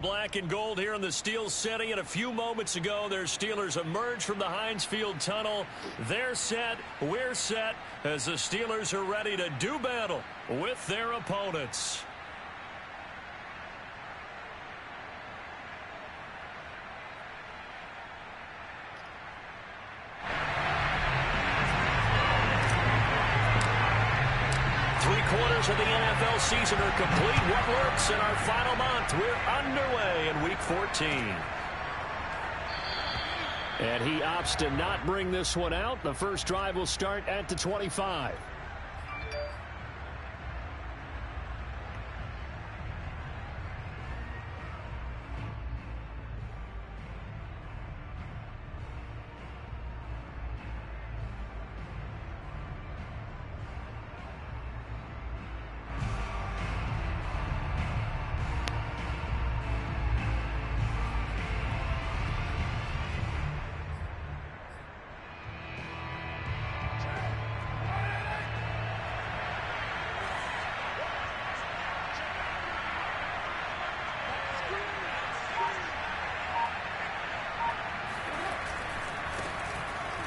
Black and gold here in the Steel City, and a few moments ago their Steelers emerged from the Heinz Field tunnel. They're set, we're set, as the Steelers are ready to do battle with their opponents. Three-quarters of the NFL season are complete. What works in our final month? We're underway in Week 14. And he opts to not bring this one out. The first drive will start at the 25.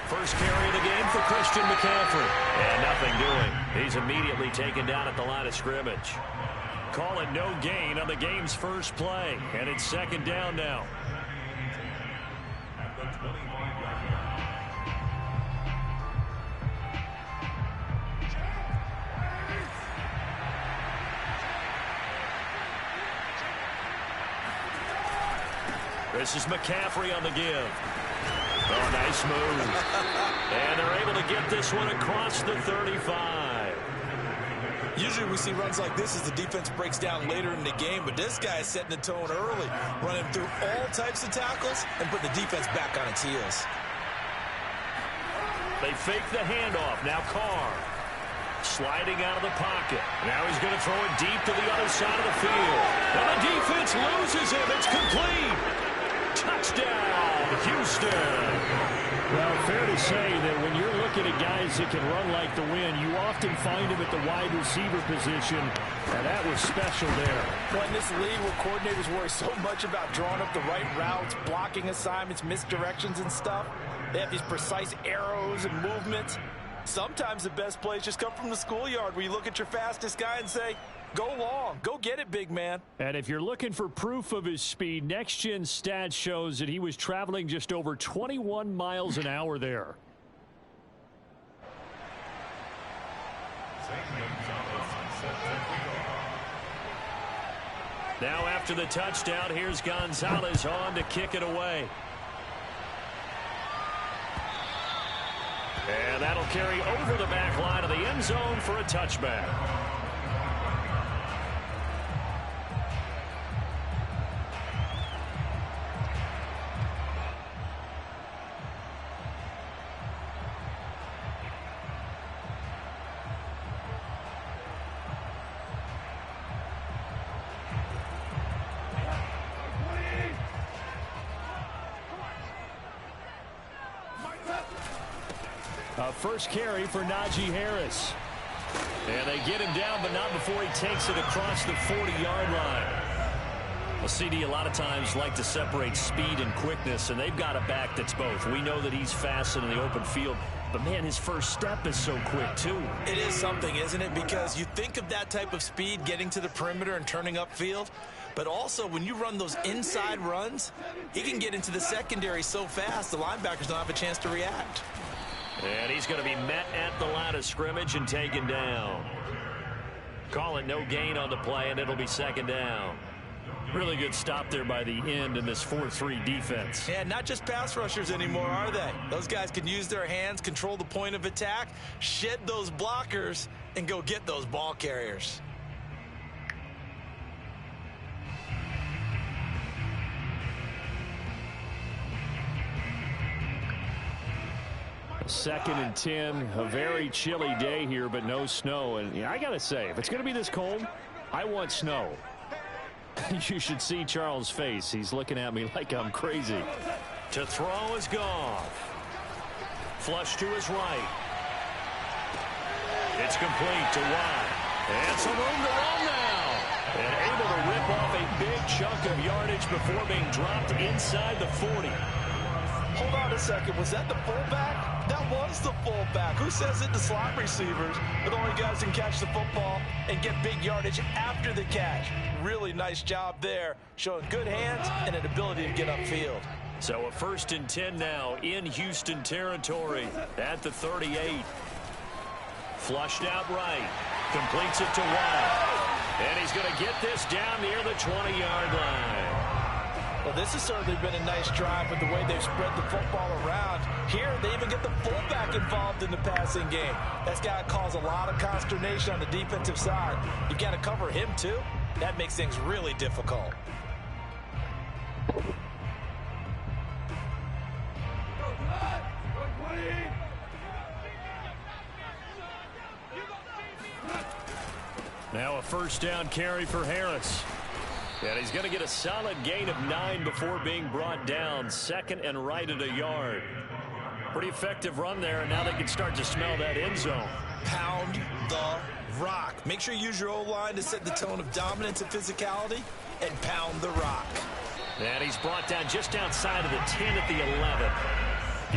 First carry of the game for Christian McCaffrey. And nothing doing. He's immediately taken down at the line of scrimmage. Call it no gain on the game's first play. And it's second down now. This is McCaffrey on the give. Oh, nice move. And they're able to get this one across the 35. Usually we see runs like this as the defense breaks down later in the game, but this guy is setting the tone early, running through all types of tackles and putting the defense back on its heels. They fake the handoff. Now Carr sliding out of the pocket. Now he's going to throw it deep to the other side of the field. And the defense loses him. It's complete. Touchdown, Houston. Well, fair to say that when you're looking at guys that can run like the wind, you often find them at the wide receiver position, and that was special there. Well, in this league where coordinators worry so much about drawing up the right routes, blocking assignments, misdirections and stuff, they have these precise arrows and movements. Sometimes the best plays just come from the schoolyard where you look at your fastest guy and say, go long. Go get it, big man. And if you're looking for proof of his speed, Next Gen Stats shows that he was traveling just over 21 miles an hour there. Now after the touchdown, here's Gonzalez on to kick it away. And that'll carry over the back line of the end zone for a touchback. First carry for Najee Harris. And they get him down, but not before he takes it across the 40-yard line. Well, CD a lot of times like to separate speed and quickness, and they've got a back that's both. We know that he's fast in the open field, but, man, his first step is so quick, too. It is something, isn't it? Because you think of that type of speed getting to the perimeter and turning upfield, but also when you run those inside runs, he can get into the secondary so fast the linebackers don't have a chance to react. And he's going to be met at the line of scrimmage and taken down. Call it no gain on the play, and it'll be second down. Really good stop there by the end in this 4-3 defense. Yeah, not just pass rushers anymore, are they? Those guys can use their hands, control the point of attack, shed those blockers, and go get those ball carriers. Second and 10, a very chilly day here, but no snow. And I got to say, if it's going to be this cold, I want snow. You should see Charles' face. He's looking at me like I'm crazy. To throw is gone. Flush to his right. It's complete to Watt. And some room to run now. And able to rip off a big chunk of yardage before being dropped inside the 40. Hold on a second. Was that the fullback? That was the fullback. Who says it? The slot receivers are the only guys who can catch the football and get big yardage after the catch. Really nice job there, showing good hands and an ability to get upfield. So a 1st and 10 now in Houston territory at the 38. Flushed out right. Completes it to White. And he's going to get this down near the 20-yard line. Well, this has certainly been a nice drive with the way they've spread the football around. Here, they even get the fullback involved in the passing game. That's got to cause a lot of consternation on the defensive side. You've got to cover him, too. That makes things really difficult. Now a 1st down carry for Harris. And he's going to get a solid gain of 9 before being brought down. 2nd and right at a yard. Pretty effective run there, and now they can start to smell that end zone. Pound the rock. Make sure you use your O-line to set the tone of dominance and physicality, and pound the rock. And he's brought down just outside of the 10 at the 11.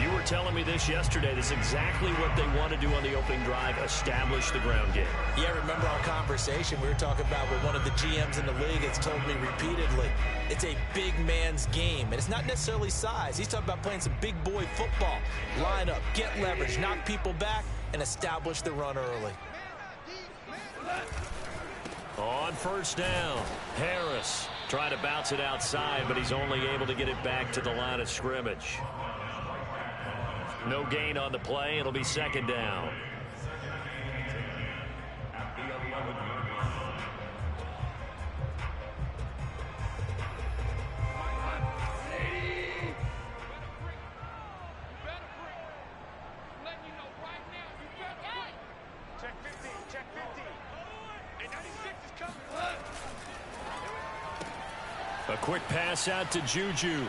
You were telling me this yesterday. This is exactly what they want to do on the opening drive, establish the ground game. Yeah, remember our conversation we were talking about with one of the GMs in the league has told me repeatedly, it's a big man's game, and it's not necessarily size. He's talking about playing some big boy football. Line up, get leverage, knock people back, and establish the run early. On 1st down, Harris trying to bounce it outside, but he's only able to get it back to the line of scrimmage. No gain on the play. It'll be 2nd down. A quick pass out to Juju.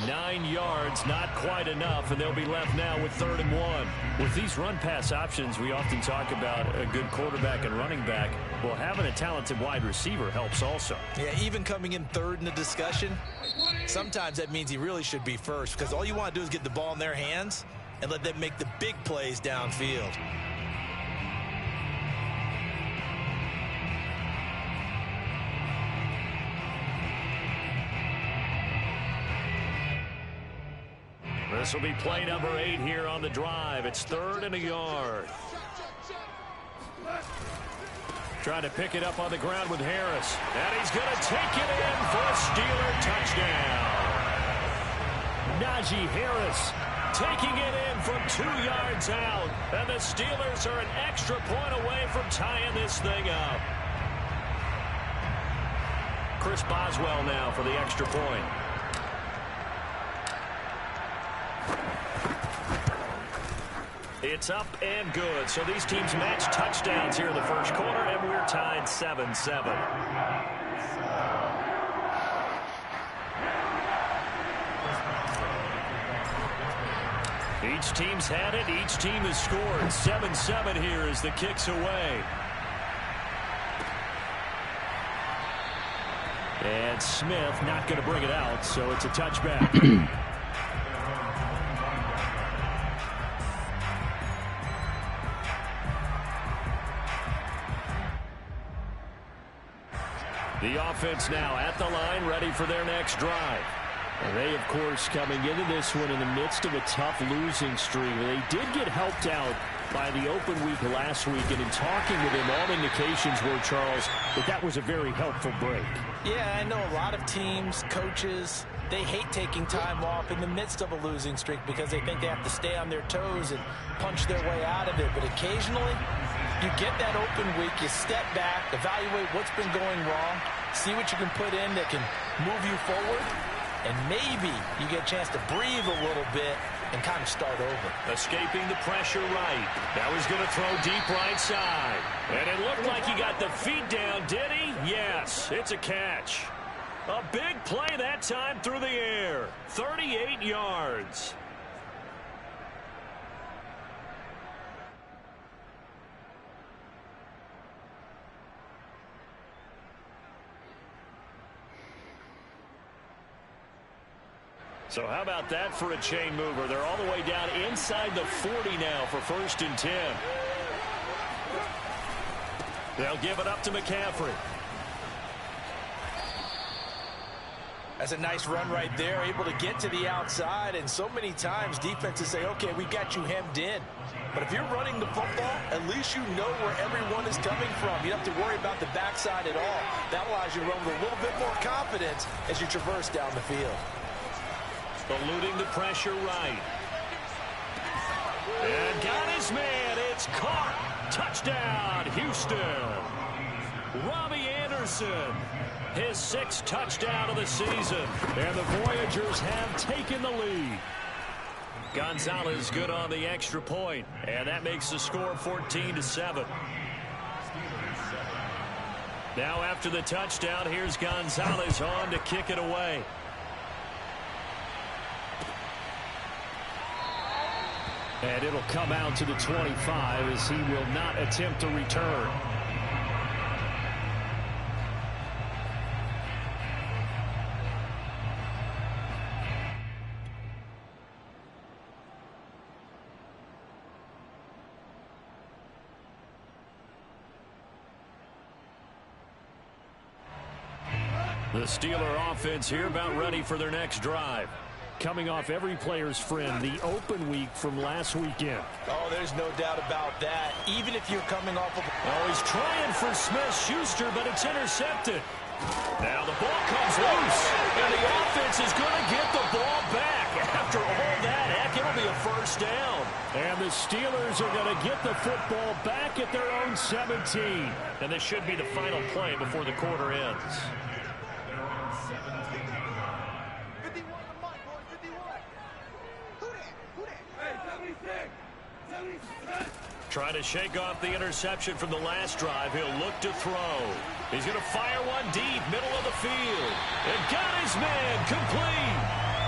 9 yards, not quite enough, and they'll be left now with 3rd and 1. With these run-pass options, we often talk about a good quarterback and running back. Well, having a talented wide receiver helps also. Yeah, even coming in 3rd in the discussion, sometimes that means he really should be 1st, because all you want to do is get the ball in their hands and let them make the big plays downfield. This will be play number 8 here on the drive. It's 3rd and a yard. Trying to pick it up on the ground with Harris. And he's going to take it in for a Steeler touchdown. Najee Harris taking it in from 2 yards out. And the Steelers are an extra point away from tying this thing up. Chris Boswell now for the extra point. It's up and good. So these teams match touchdowns here in the first quarter, and we're tied 7-7. Each team's had it. Each team has scored. 7-7 here as the kick's away. And Smith not going to bring it out, so it's a touchback. The offense now at the line, ready for their next drive. And they, of course, coming into this one in the midst of a tough losing streak. They did get helped out by the open week last week, and in talking with him, all indications were, Charles, that was a very helpful break. Yeah, I know a lot of teams, coaches, they hate taking time off in the midst of a losing streak because they think they have to stay on their toes and punch their way out of it. But occasionally, you get that open week, you step back, evaluate what's been going wrong, see what you can put in that can move you forward, and maybe you get a chance to breathe a little bit and kind of start over. Escaping the pressure right. Now he's going to throw deep right side. And it looked like he got the feet down, did he? Yes, it's a catch. A big play that time through the air. 38 yards. So how about that for a chain mover? They're all the way down inside the 40 now for 1st and 10. They'll give it up to McCaffrey. That's a nice run right there, able to get to the outside, and so many times defenses say, okay, we got you hemmed in. But if you're running the football, at least you know where everyone is coming from. You don't have to worry about the backside at all. That allows you to run with a little bit more confidence as you traverse down the field. Eluding the pressure right. And got his man. It's caught. Touchdown, Houston. Robbie Anderson. His 6th touchdown of the season. And the Voyagers have taken the lead. Gonzalez good on the extra point. And that makes the score 14-7. Now after the touchdown, here's Gonzalez on to kick it away. And it'll come out to the 25 as he will not attempt to return. The Steeler offense here about ready for their next drive. Coming off every player's friend, the open week from last weekend. Oh, there's no doubt about that. Even if you're coming off of... Oh, he's trying for Smith-Schuster, but it's intercepted. Now the ball comes loose, and the offense is going to get the ball back. After all that, heck, it'll be a 1st down. And the Steelers are going to get the football back at their own 17. And this should be the final play before the quarter ends. Trying to shake off the interception from the last drive. He'll look to throw. He's going to fire one deep, middle of the field. And got his man complete.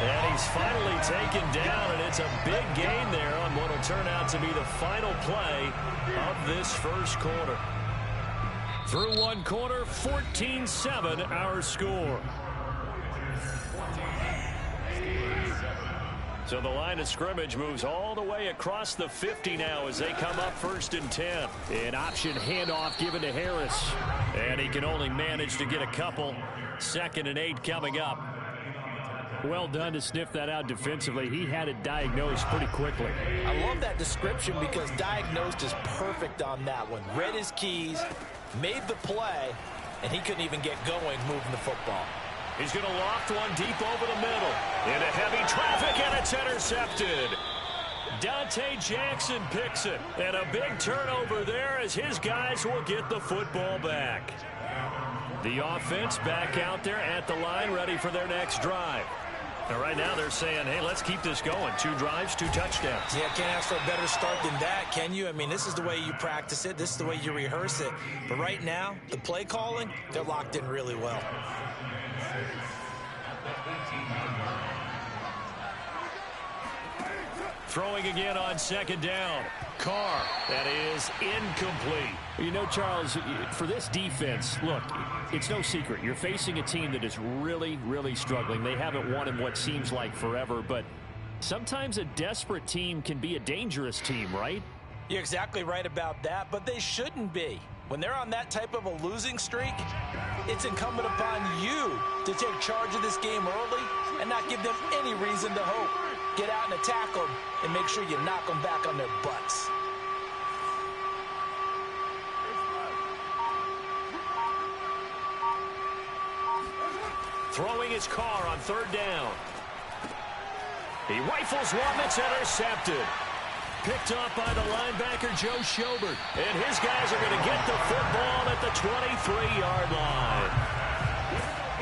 And he's finally taken down, and it's a big gain there on what will turn out to be the final play of this 1st quarter. Through 1 quarter, 14-7 our score. So the line of scrimmage moves all the way across the 50 now as they come up 1st and 10. An option handoff given to Harris. And he can only manage to get a couple. 2nd and 8 coming up. Well done to sniff that out defensively. He had it diagnosed pretty quickly. I love that description because diagnosed is perfect on that one. Read his keys, made the play, and he couldn't even get going moving the football. He's going to loft one deep over the middle. Into heavy traffic, and it's intercepted. Dante Jackson picks it. And a big turnover there as his guys will get the football back. The offense back out there at the line, ready for their next drive. Now, right now they're saying, hey, let's keep this going. 2 drives, 2 touchdowns. Yeah, can't ask for a better start than that, can you? I mean, this is the way you practice it. This is the way you rehearse it. But right now, the play calling, they're locked in really well. Throwing again on 2nd down. Carr. That is incomplete. You know, Charles, for this defense, look, it's no secret. You're facing a team that is really, really struggling. They haven't won in what seems like forever, but sometimes a desperate team can be a dangerous team, right? You're exactly right about that, but they shouldn't be. When they're on that type of a losing streak, it's incumbent upon you to take charge of this game early and not give them any reason to hope. Get out and attack them and make sure you knock them back on their butts. Throwing his Carr on 3rd down. He rifles one that's intercepted. Picked up by the linebacker, Joe Schobert. And his guys are going to get the football at the 23-yard line.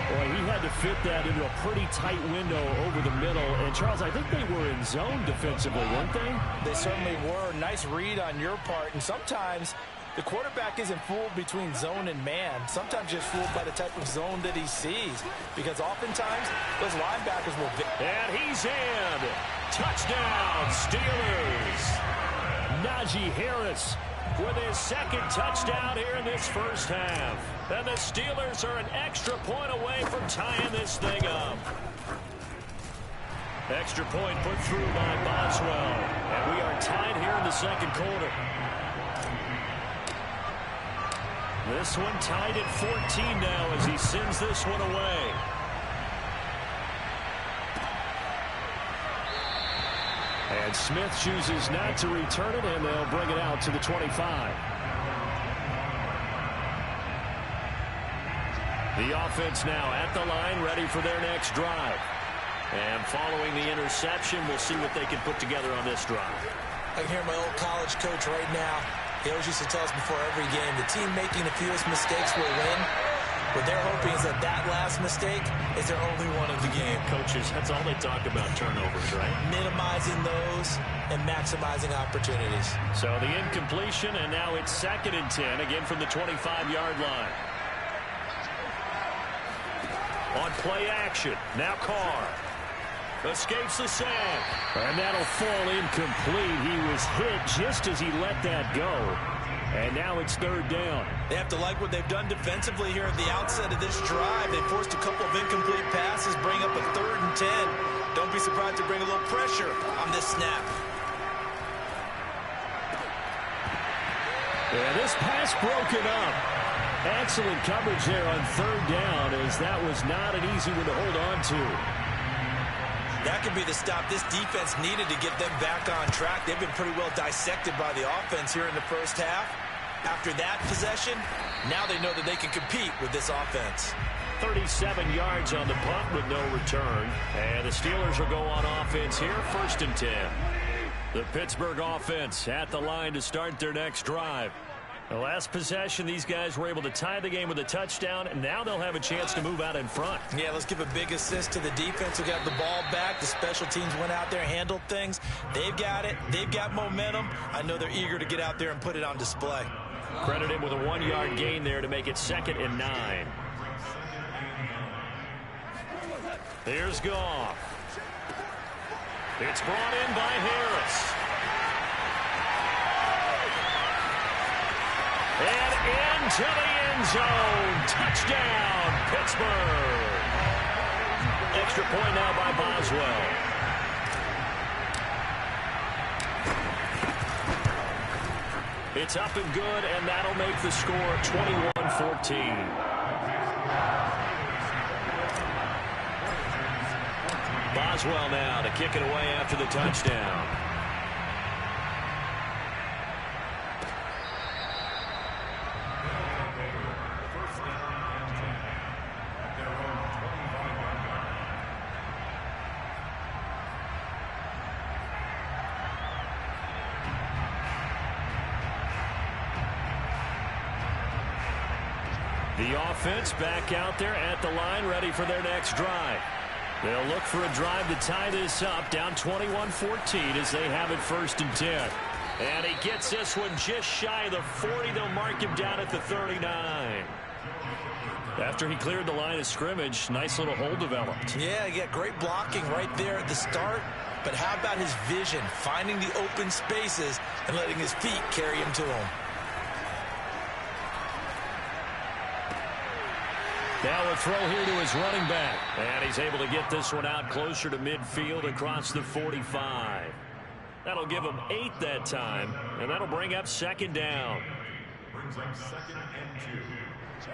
Boy, he had to fit that into a pretty tight window over the middle. And, Charles, I think they were in zone defensively, weren't they? They certainly were. Nice read on your part. And sometimes the quarterback isn't fooled between zone and man. Sometimes just fooled by the type of zone that he sees. Because oftentimes, those linebackers will... And he's in. Touchdown, Steelers. Najee Harris with his 2nd touchdown here in this 1st half. And the Steelers are an extra point away from tying this thing up. Extra point put through by Boswell. And we are tied here in the second quarter. This one tied at 14 now as he sends this one away. And Smith chooses not to return it, and they'll bring it out to the 25. The offense now at the line, ready for their next drive. And following the interception, we'll see what they can put together on this drive. I can hear my old college coach right now. He always used to tell us before every game, the team making the fewest mistakes will win. What they're hoping is that last mistake is their only one of the game. Coaches, that's all they talk about, turnovers, right? Minimizing those and maximizing opportunities. So the incompletion, and now it's 2nd and 10, again from the 25-yard line. On play action, now Carr. Escapes the sack. And that'll fall incomplete. He was hit just as he let that go. And now it's 3rd down. They have to like what they've done defensively here at the outset of this drive. They forced a couple of incomplete passes, bring up a 3rd and 10. Don't be surprised to bring a little pressure on this snap. Yeah, this pass broken up. Excellent coverage there on 3rd down, as that was not an easy one to hold on to. That could be the stop this defense needed to get them back on track. They've been pretty well dissected by the offense here in the first half. After that possession, now they know that they can compete with this offense. 37 yards on the punt with no return. And the Steelers will go on offense here, 1st and 10. The Pittsburgh offense at the line to start their next drive. The last possession, these guys were able to tie the game with a touchdown, and now they'll have a chance to move out in front. Yeah, let's give a big assist to the defense who got the ball back. The special teams went out there, handled things. They've got it. They've got momentum. I know they're eager to get out there and put it on display. Credit him with a 1-yard gain there to make it 2nd and 9. Here's Goff. It's brought in by Harris. And into the end zone. Touchdown, Pittsburgh. Extra point now by Boswell. It's up and good, and that'll make the score 21-14. Boswell now to kick it away after the touchdown. The offense back out there at the line, ready for their next drive. They'll look for a drive to tie this up, down 21-14 as they have it 1st and 10. And he gets this one just shy of the 40. They'll mark him down at the 39. After he cleared the line of scrimmage, nice little hole developed. Yeah, he got great blocking right there at the start. But how about his vision, finding the open spaces and letting his feet carry him to him? Now a throw here to his running back. And he's able to get this one out closer to midfield across the 45. That'll give him 8 that time. And that'll bring up 2nd down. Brings up 2nd and 2.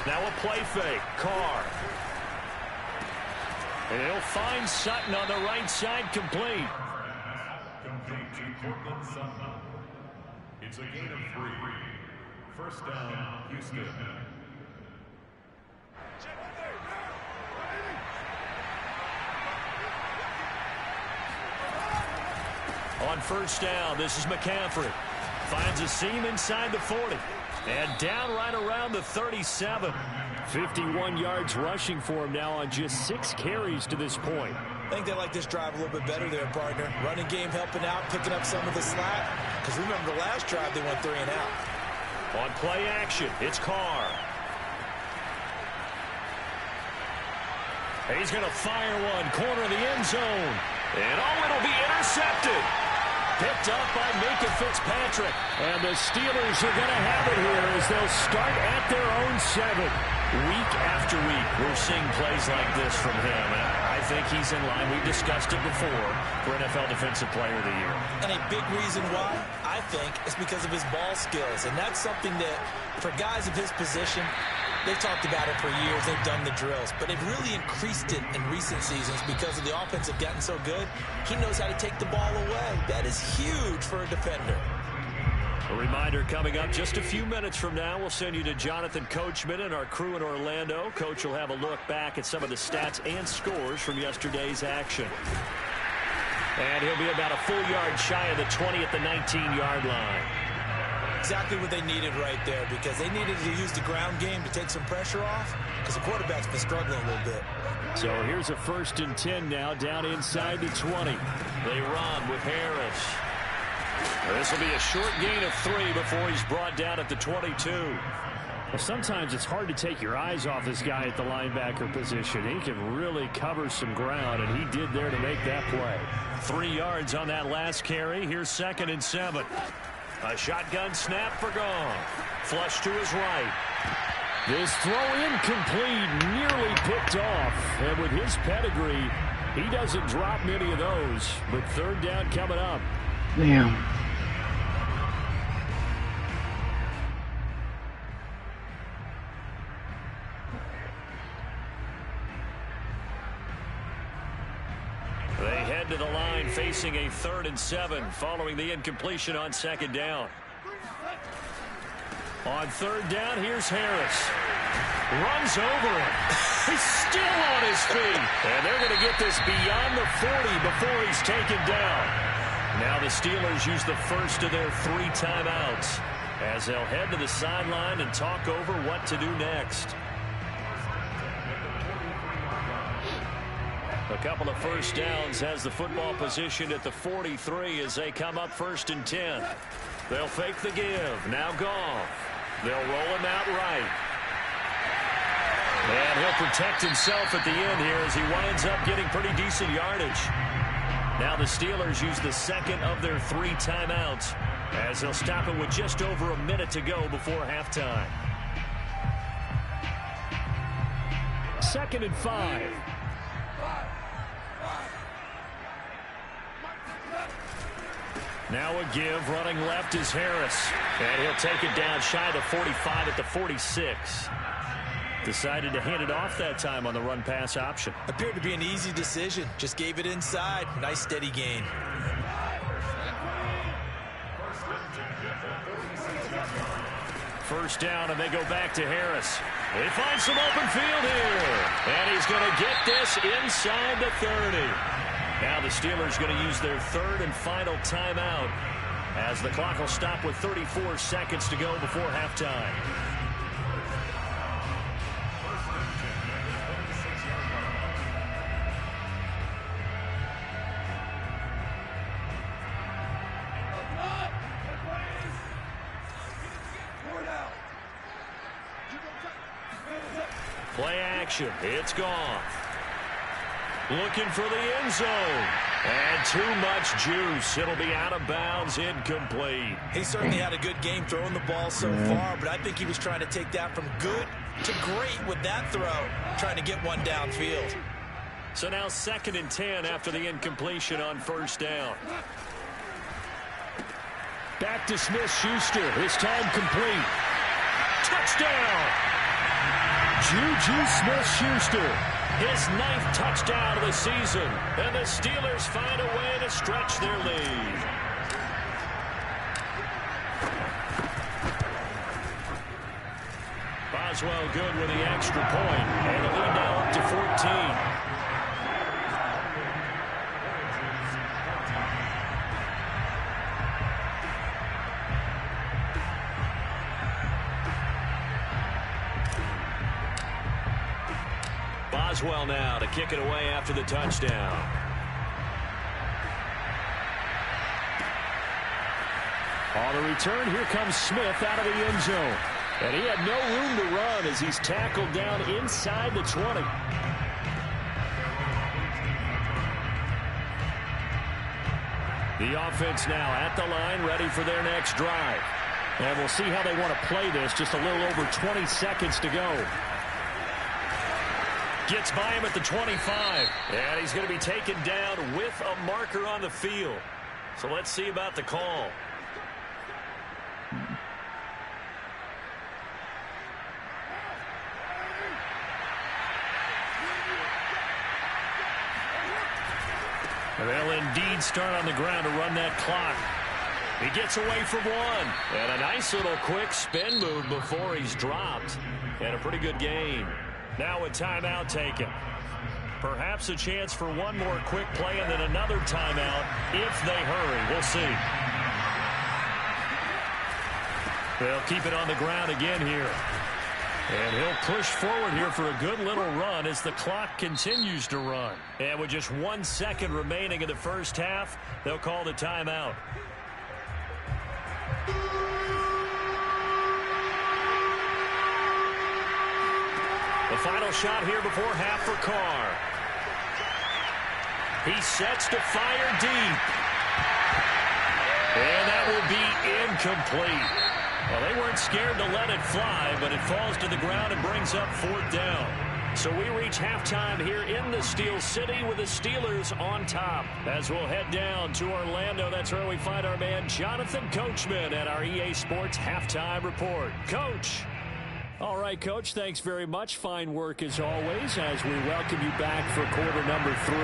Now a play fake. Carr. And he'll find Sutton on the right side, complete. Complete to Cortland Sutton. It's a gain of 3. 1st down, Houston. On 1st down, this is McCaffrey. Finds a seam inside the 40. And down right around the 37. 51 yards rushing for him now on just 6 carries to this point. I think they like this drive a little bit better there, partner. Running game helping out, picking up some of the slack. Because remember the last drive, they went 3 and out. On play action, it's Carr. And he's going to fire one, corner of the end zone. And it'll be intercepted. Picked up by Minka Fitzpatrick. And the Steelers are going to have it here as they'll start at their own 7. Week after week, we're seeing plays like this from him. And I think he's in line. We've discussed it before for NFL Defensive Player of the Year. And a big reason why, I think, is because of his ball skills. And that's something that, for guys of his position, they've talked about it for years. They've done the drills. But they've really increased it in recent seasons because of the offense have gotten so good. He knows how to take the ball away. That is huge for a defender. A reminder coming up just a few minutes from now. We'll send you to Jonathan Coachman and our crew in Orlando. Coach will have a look back at some of the stats and scores from yesterday's action. And he'll be about a full yard shy of the 20 at the 19-yard line. Exactly what they needed right there, because they needed to use the ground game to take some pressure off, because the quarterback's been struggling a little bit. So here's a 1st and 10 now, down inside the 20. They run with Harris. This will be a short gain of 3 before he's brought down at the 22. Well, sometimes it's hard to take your eyes off this guy at the linebacker position. He can really cover some ground, and he did there to make that play. 3 yards on that last carry. Here's 2nd and 7. A shotgun snap for Gong. Flush to his right. This throw incomplete, nearly picked off. And with his pedigree, he doesn't drop many of those. But 3rd down coming up. Damn. They head to the line facing a 3rd and 7 following the incompletion on 2nd down. On 3rd down, here's Harris. Runs over him. He's still on his feet. And they're going to get this beyond the 40 before he's taken down. Now the Steelers use the first of their 3 timeouts as they'll head to the sideline and talk over what to do next. A couple of first downs has the football position at the 43 as they come up 1st and 10. They'll fake the give. Now Goff. They'll roll him out right. And he'll protect himself at the end here as he winds up getting pretty decent yardage. Now the Steelers use the 2nd of their 3 timeouts as they'll stop it with just over a minute to go before halftime. 2nd and 5. Now a give, running left is Harris. And he'll take it down shy of the 45 at the 46. Decided to hand it off that time on the run-pass option. Appeared to be an easy decision. Just gave it inside. Nice steady gain. First down, and they go back to Harris. They find some open field here. And he's going to get this inside the 30. Now the Steelers going to use their 3rd and final timeout as the clock will stop with 34 seconds to go before halftime. Play action. It's gone. Looking for the end zone. And too much juice. It'll be out of bounds, incomplete. He certainly had a good game throwing the ball so far, but I think he was trying to take that from good to great with that throw, trying to get one downfield. So now 2nd and 10 after the incompletion on 1st down. Back to Smith-Schuster. This time complete. Touchdown! Juju Smith-Schuster. His 9th touchdown of the season. And the Steelers find a way to stretch their lead. Boswell good with the extra point. And the lead now up to 14. Boswell now to kick it away after the touchdown. On the return, here comes Smith out of the end zone. And he had no room to run as he's tackled down inside the 20. The offense now at the line, ready for their next drive. And we'll see how they want to play this. Just a little over 20 seconds to go. Gets by him at the 25. And he's going to be taken down with a marker on the field. So let's see about the call. They'll indeed start on the ground to run that clock. He gets away from one. And a nice little quick spin move before he's dropped. And a pretty good gain. Now a timeout taken. Perhaps a chance for one more quick play and then another timeout if they hurry. We'll see. They'll keep it on the ground again here. And he'll push forward here for a good little run as the clock continues to run. And with just 1 second remaining in the first half, they'll call the timeout. The final shot here before half for Carr. He sets to fire deep. And that will be incomplete. Well, they weren't scared to let it fly, but it falls to the ground and brings up 4th down. So we reach halftime here in the Steel City with the Steelers on top. As we'll head down to Orlando, that's where we find our man Jonathan Coachman at our EA Sports Halftime Report. Coach. All right, Coach, thanks very much. Fine work as always as we welcome you back for quarter number 3.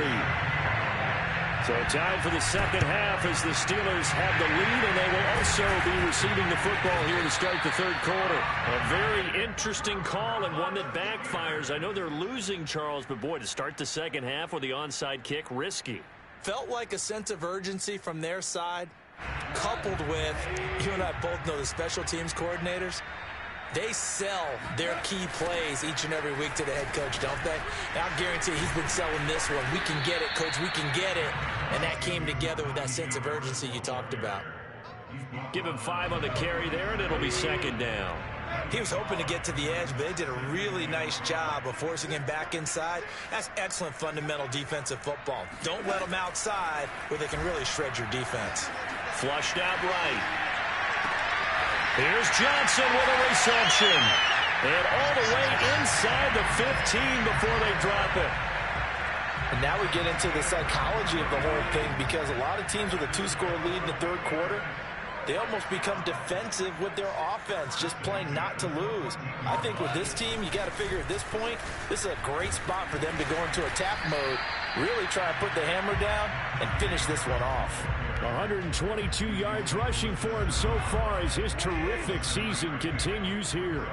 So time for the second half as the Steelers have the lead, and they will also be receiving the football here to start the third quarter. A very interesting call and one that backfires. I know they're losing, Charles, but boy, to start the second half with the onside kick, risky. Felt like a sense of urgency from their side, coupled with, you and I both know the special teams coordinators. They sell their key plays each and every week to the head coach, don't they? And I'll guarantee he's been selling this one. We can get it, Coach. We can get it. And that came together with that sense of urgency you talked about. Give him 5 on the carry there, and it'll be second down. He was hoping to get to the edge, but they did a really nice job of forcing him back inside. That's excellent fundamental defensive football. Don't let them outside where they can really shred your defense. Flushed out right. Here's Johnson with a reception. And all the way inside the 15 before they drop it. And now we get into the psychology of the whole thing, because a lot of teams with a 2-score lead in the third quarter, they almost become defensive with their offense, just playing not to lose. I think with this team, you got to figure at this point, this is a great spot for them to go into attack mode, really try and put the hammer down and finish this one off. 122 yards rushing for him so far as his terrific season continues here.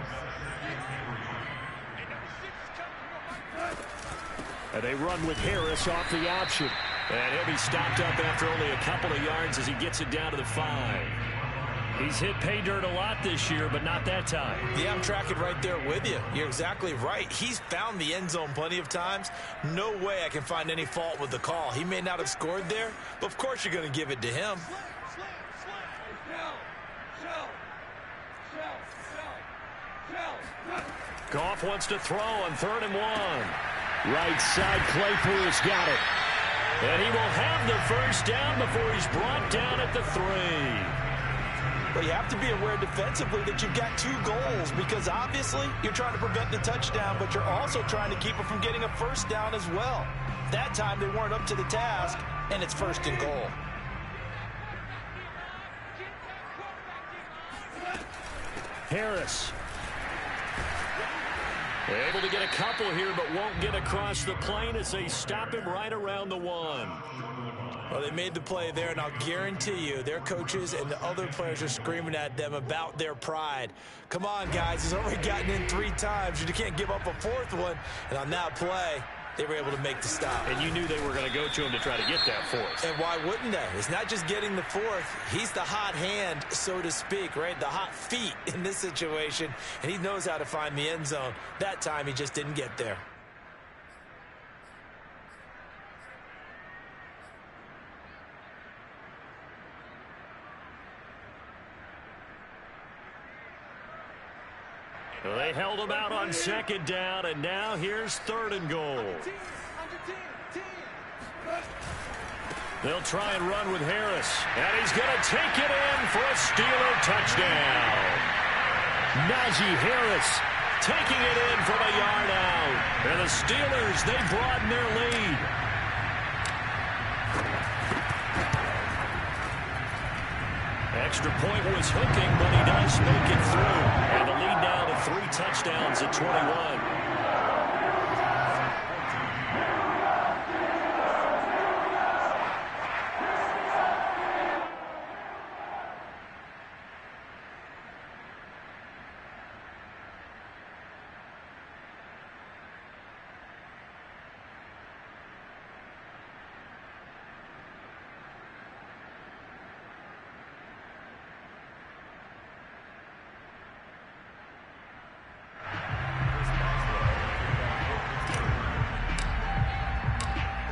And they run with Harris off the option. And he'll be stopped up after only a couple of yards as he gets it down to the 5. He's hit pay dirt a lot this year, but not that time. Yeah, I'm tracking right there with you. You're exactly right. He's found the end zone plenty of times. No way I can find any fault with the call. He may not have scored there, but of course you're going to give it to him. Goff wants to throw on 3rd and 1. Right side, Claypool's got it. And he will have the first down before he's brought down at the 3. But you have to be aware defensively that you've got 2 goals, because obviously you're trying to prevent the touchdown, but you're also trying to keep it from getting a first down as well. That time they weren't up to the task, and it's 1st and goal. Harris. Able to get a couple here, but won't get across the plane as they stop him right around the 1. Well, they made the play there, and I'll guarantee you their coaches and the other players are screaming at them about their pride. Come on, guys. He's already gotten in 3 times. You can't give up a 4th one. And on that play, they were able to make the stop. And you knew they were going to go to him to try to get that 4th. And why wouldn't they? It's not just getting the 4th. He's the hot hand, so to speak, right? The hot feet in this situation. And he knows how to find the end zone. That time, he just didn't get there. They held him out on 2nd down, and now here's 3rd and goal. They'll try and run with Harris, and he's going to take it in for a Steeler touchdown. Najee Harris taking it in from a yard out. And the Steelers, they broaden their lead. Extra point was hooking, but he does make it through. And the lead now to 3 touchdowns at 21.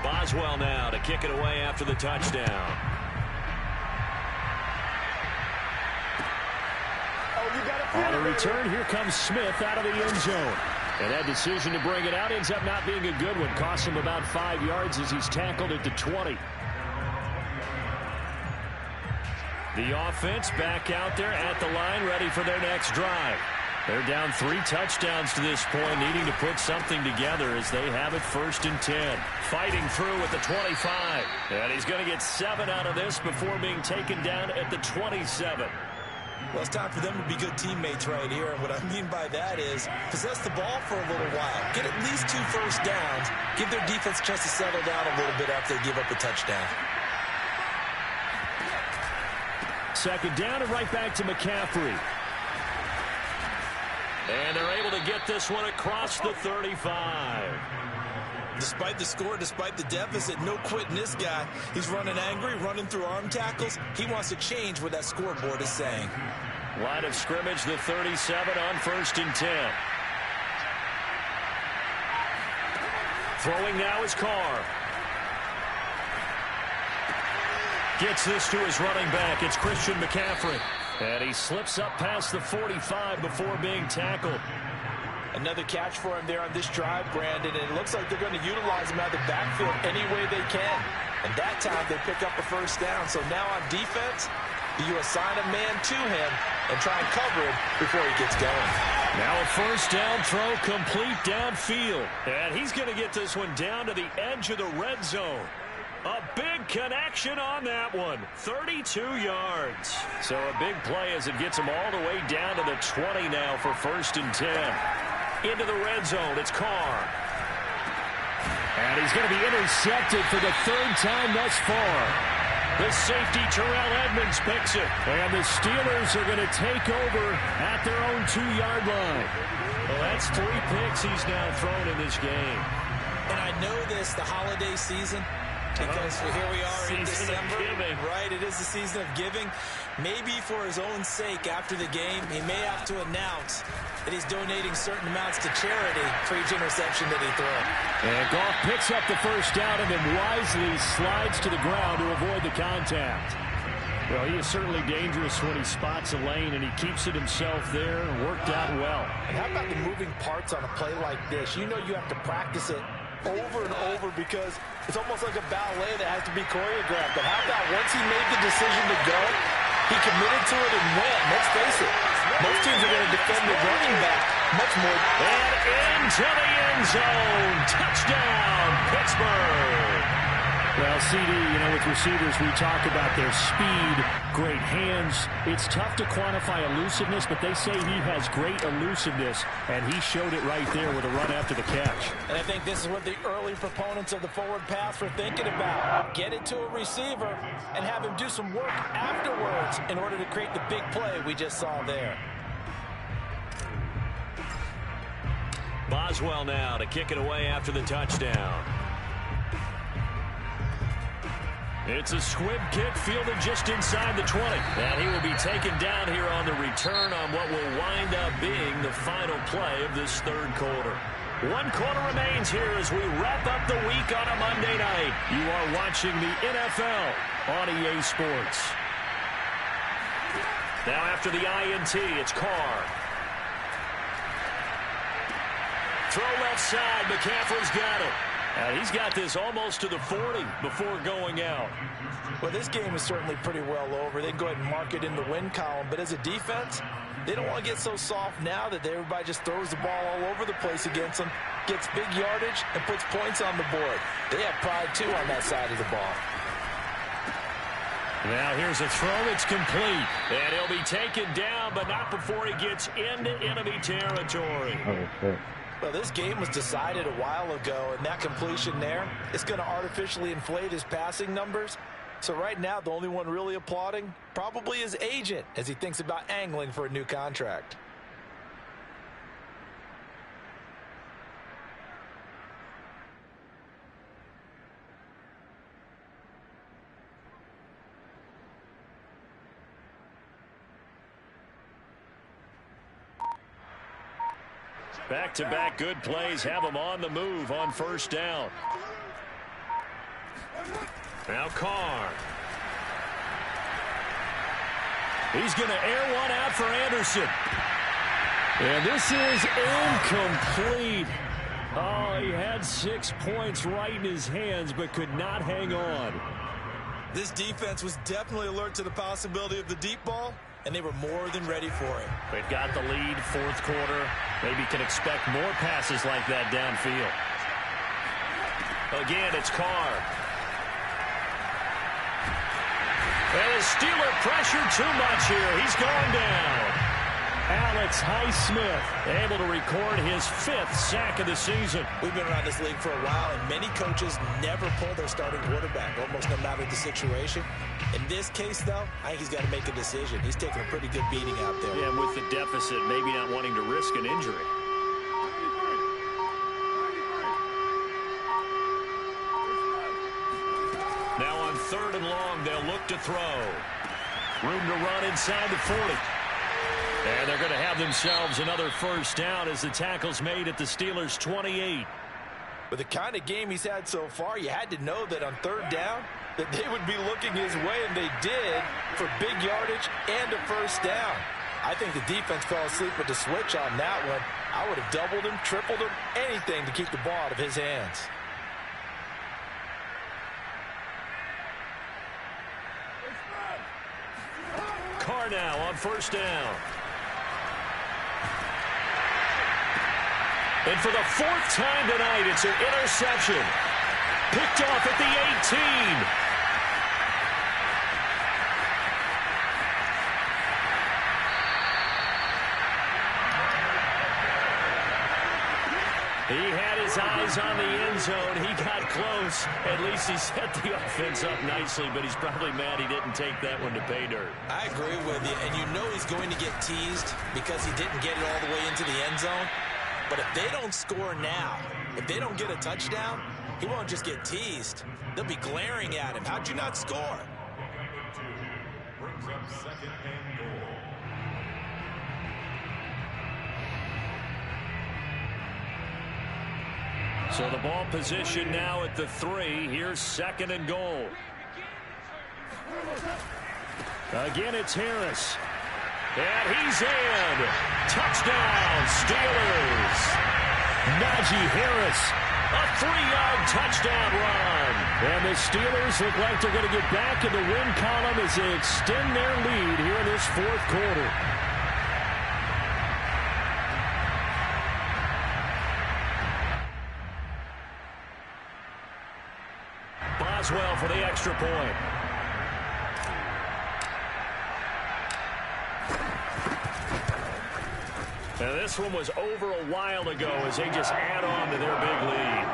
Boswell now to kick it away after the touchdown. On the return, here comes Smith out of the end zone. And that decision to bring it out ends up not being a good one. Costs him about 5 yards as he's tackled at the 20. The offense back out there at the line, ready for their next drive. They're down 3 touchdowns to this point, needing to put something together as they have it 1st and 10. Fighting through at the 25. And he's going to get 7 out of this before being taken down at the 27. Well, it's time for them to be good teammates right here. And what I mean by that is possess the ball for a little while. Get at least 2 first downs. Give their defense a chance to settle down a little bit after they give up a touchdown. 2nd down and right back to McCaffrey. And they're able to get this one across the 35. Despite the score, despite the deficit, no quitting this guy. He's running angry, running through arm tackles. He wants to change what that scoreboard is saying. Line of scrimmage, the 37 on 1st and 10. Throwing now is Carr. Gets this to his running back. It's Christian McCaffrey. And he slips up past the 45 before being tackled. Another catch for him there on this drive, Brandon, and it looks like they're going to utilize him out of the backfield any way they can. And that time they pick up a 1st down. So now on defense, you assign a man to him and try and cover him before he gets going. Now a 1st down throw complete downfield. And he's going to get this one down to the edge of the red zone. A big connection on that one. 32 yards. So a big play as it gets him all the way down to the 20 now for 1st and 10. Into the red zone, it's Carr. And he's going to be intercepted for the 3rd time thus far. The safety, Terrell Edmonds, picks it. And the Steelers are going to take over at their own 2-yard line. Well, that's 3 picks he's now thrown in this game. And I know this, the holiday season, because here we are in December, right? It is the season of giving. Maybe for his own sake after the game, he may have to announce that he's donating certain amounts to charity for each interception that he throws. And Goff picks up the 1st down and then wisely slides to the ground to avoid the contact. Well, he is certainly dangerous when he spots a lane, and he keeps it himself there and worked out well. And how about the moving parts on a play like this? You know you have to practice it over and over because it's almost like a ballet that has to be choreographed. But how about once he made the decision to go, he committed to it and went. Let's face it, most teams are going to defend the running back much more. And into the end zone. Touchdown, Pittsburgh. Well, CD, you know, with receivers, we talk about their speed, great hands. It's tough to quantify elusiveness, but they say he has great elusiveness, and he showed it right there with a run after the catch. And I think this is what the early proponents of the forward pass were thinking about. Get it to a receiver and have him do some work afterwards in order to create the big play we just saw there. Boswell now to kick it away after the touchdown. It's a squib kick fielded just inside the 20. And he will be taken down here on the return on what will wind up being the final play of this 3rd quarter. 1 quarter remains here as we wrap up the week on a Monday night. You are watching the NFL on EA Sports. Now after the INT, it's Carr. Throw left side. McCaffrey's got it. He's got this almost to the 40 before going out. Well, this game is certainly pretty well over. They can go ahead and mark it in the win column. But as a defense, they don't want to get so soft now that everybody just throws the ball all over the place against them, gets big yardage, and puts points on the board. They have pride, too, on that side of the ball. Now here's a throw. It's complete. And he'll be taken down, but not before he gets into enemy territory. Well, this game was decided a while ago, and that completion there is going to artificially inflate his passing numbers. So right now, the only one really applauding probably his agent as he thinks about angling for a new contract. Back-to-back good plays have him on the move on first down. Now Carr. He's going to air one out for Anderson. And this is incomplete. Oh, he had 6 points right in his hands, but could not hang on. This defense was definitely alert to the possibility of the deep ball, and they were more than ready for it. They've got the lead, fourth quarter. Maybe can expect more passes like that downfield. Again, it's Carr. And the Steeler pressure too much here. He's gone down. Alex Highsmith able to record his 5th sack of the season. We've been around this league for a while, and many coaches never pull their starting quarterback, almost no matter the situation. In this case, though, I think he's got to make a decision. He's taking a pretty good beating out there. Yeah, with the deficit, maybe not wanting to risk an injury. Now on 3rd and long, they'll look to throw. Room to run inside the 40. And they're going to have themselves another first down as the tackle's made at the Steelers' 28. With the kind of game he's had so far, you had to know that on 3rd down that they would be looking his way, and they did, for big yardage and a first down. I think the defense fell asleep with the switch on that one. I would have doubled him, tripled him, anything to keep the ball out of his hands. Carr now on first down. And for the 4th time tonight, it's an interception. Picked off at the 18. He had his eyes on the end zone. He got close. At least he set the offense up nicely, but he's probably mad he didn't take that one to pay dirt. I agree with you, and you know he's going to get teased because he didn't get it all the way into the end zone. But if they don't score now, if they don't get a touchdown, he won't just get teased. They'll be glaring at him. How'd you not score? Brings up 2nd and goal. So the ball position now at the 3. Here's 2nd and goal. Again, it's Harris. And he's in. Touchdown, Steelers. Najee Harris, a 3-yard touchdown run. And the Steelers look like they're going to get back in the win column as they extend their lead here in this 4th quarter. Boswell for the extra point. Now this one was over a while ago as they just add on to their big lead.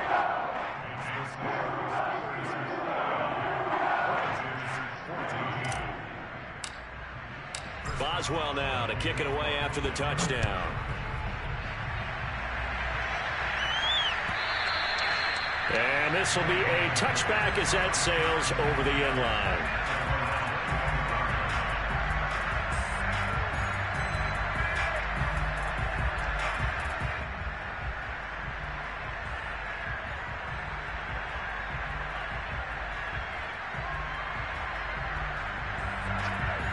Boswell now to kick it away after the touchdown. And this will be a touchback as that sails over the end line.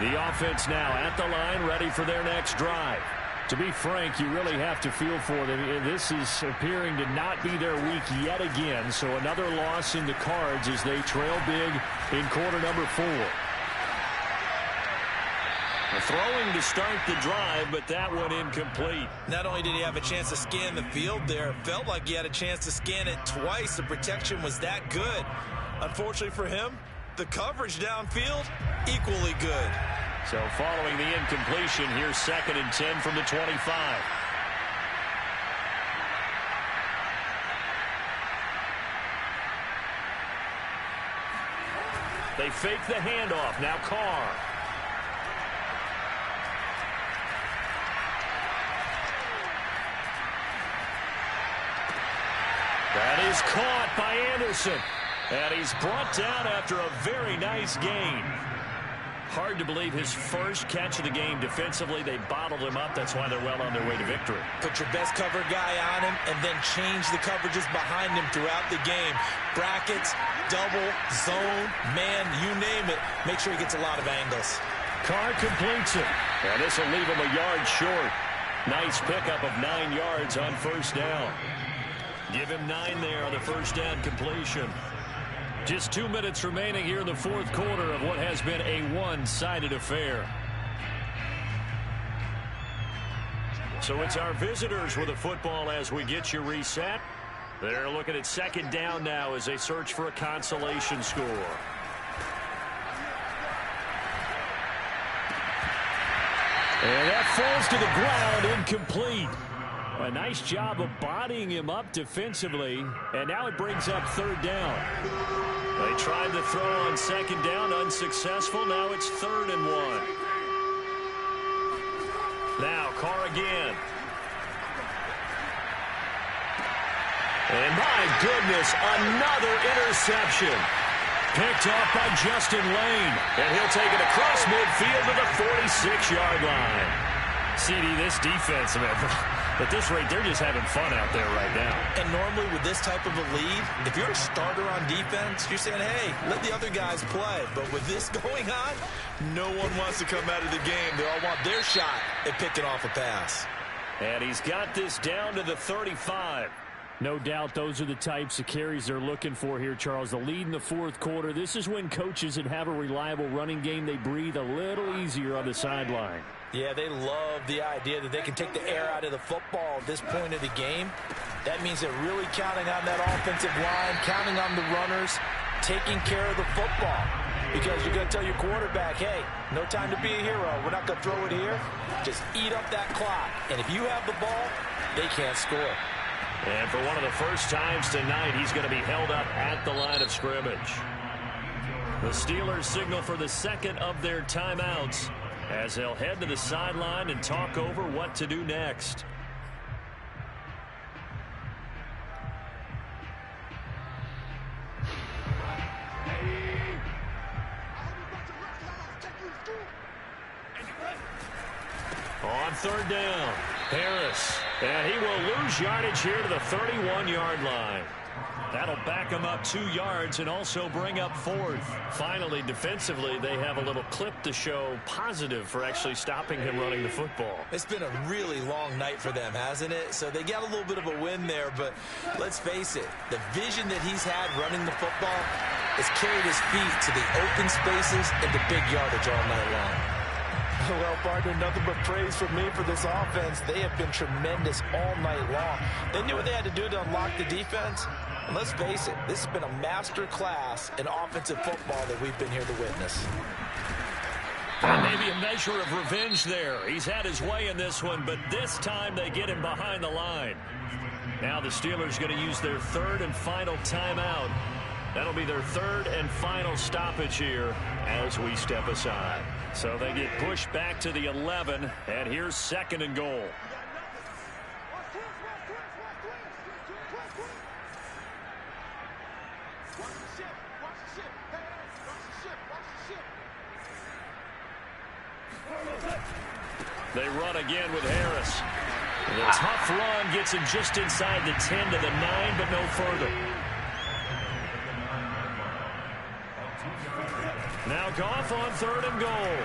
The offense now at the line, ready for their next drive. To be frank, you really have to feel for them. This is appearing to not be their week yet again. So another loss in the cards as they trail big in quarter number 4. Throwing to start the drive, but that one incomplete. Not only did he have a chance to scan the field there, it felt like he had a chance to scan it twice. The protection was that good. Unfortunately for him, the coverage downfield, equally good. So following the incompletion, here's 2nd and 10 from the 25. They fake the handoff. Now Carr. That is caught by Anderson. And he's brought down after a very nice gain. Hard to believe his first catch of the game defensively. They bottled him up. That's why they're well on their way to victory. Put your best cover guy on him and then change the coverages behind him throughout the game. Brackets, double, zone, man, you name it. Make sure he gets a lot of angles. Carr completes it. And this will leave him a yard short. Nice pickup of 9 yards on first down. Give him 9 there on the first down completion. Just 2 minutes remaining here in the 4th quarter of what has been a one-sided affair. So it's our visitors with the football as we get you reset. They're looking at 2nd down now as they search for a consolation score. And that falls to the ground, incomplete. A nice job of bodying him up defensively, and now it brings up 3rd down. They tried to throw on 2nd down, unsuccessful. Now it's 3rd and 1. Now Carr again. And my goodness, another interception. Picked off by Justin Lane. And he'll take it across midfield to the 46-yard line. CD, this defense, man, at this rate, they're just having fun out there right now. And normally with this type of a lead, if you're a starter on defense, you're saying, hey, let the other guys play. But with this going on, no one wants to come out of the game. They all want their shot at picking off a pass. And he's got this down to the 35. No doubt those are the types of carries they're looking for here, Charles. The lead in the 4th quarter. This is when coaches that have a reliable running game, they breathe a little easier on the sideline. Yeah, they love the idea that they can take the air out of the football at this point of the game. That means they're really counting on that offensive line, counting on the runners, taking care of the football. Because you're going to tell your quarterback, hey, no time to be a hero. We're not going to throw it here. Just eat up that clock. And if you have the ball, they can't score. And for one of the first times tonight, he's going to be held up at the line of scrimmage. The Steelers signal for the 2nd of their timeouts as they'll head to the sideline and talk over what to do next. On 3rd down, Harris. And he will lose yardage here to the 31-yard line. That'll back him up 2 yards and also bring up 4th. Finally, defensively, they have a little clip to show positive for actually stopping him running the football. It's been a really long night for them, hasn't it? So they got a little bit of a win there, but let's face it, the vision that he's had running the football has carried his feet to the open spaces and the big yardage all night long. Well, partner, nothing but praise from me for this offense. They have been tremendous all night long. They knew what they had to do to unlock the defense. And let's face it, this has been a master class in offensive football that we've been here to witness. And maybe a measure of revenge there. He's had his way in this one, but this time they get him behind the line. Now the Steelers going to use their 3rd and final timeout. That'll be their 3rd and final stoppage here as we step aside. So they get pushed back to the 11, and here's 2nd and goal. They run again with Harris. The tough run gets him just inside the 10 to the 9, but no further. Now Goff on 3rd and goal.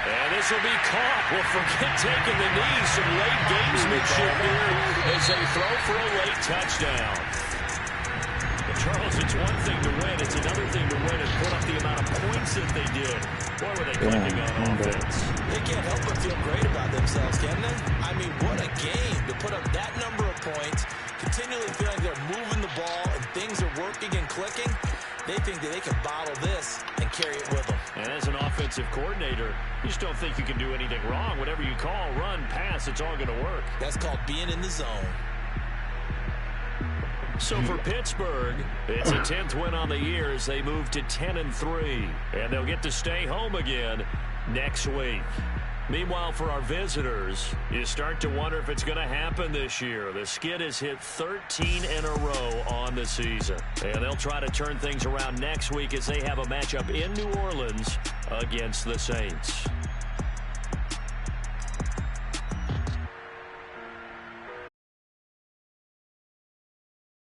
And this will be caught. Well, forget taking the knee. Some late gamesmanship here as they throw for a late touchdown. But Charles, it's one thing to win. It's another thing to win and put up the amount of points that they did. Boy, were they clicking on offense. They can't help but feel great about themselves, can they? I mean, what a game to put up that number of points, continually feeling they're moving the ball and things are working and clicking. They think that they can bottle this and carry it with them. And as an offensive coordinator, you just don't think you can do anything wrong. Whatever you call, run, pass, it's all going to work. That's called being in the zone. So for Pittsburgh, it's a 10th win on the year as they move to 10-3. And they'll get to stay home again next week. Meanwhile, for our visitors, you start to wonder if it's going to happen this year. The Skid has hit 13 in a row on the season. And they'll try to turn things around next week as they have a matchup in New Orleans against the Saints.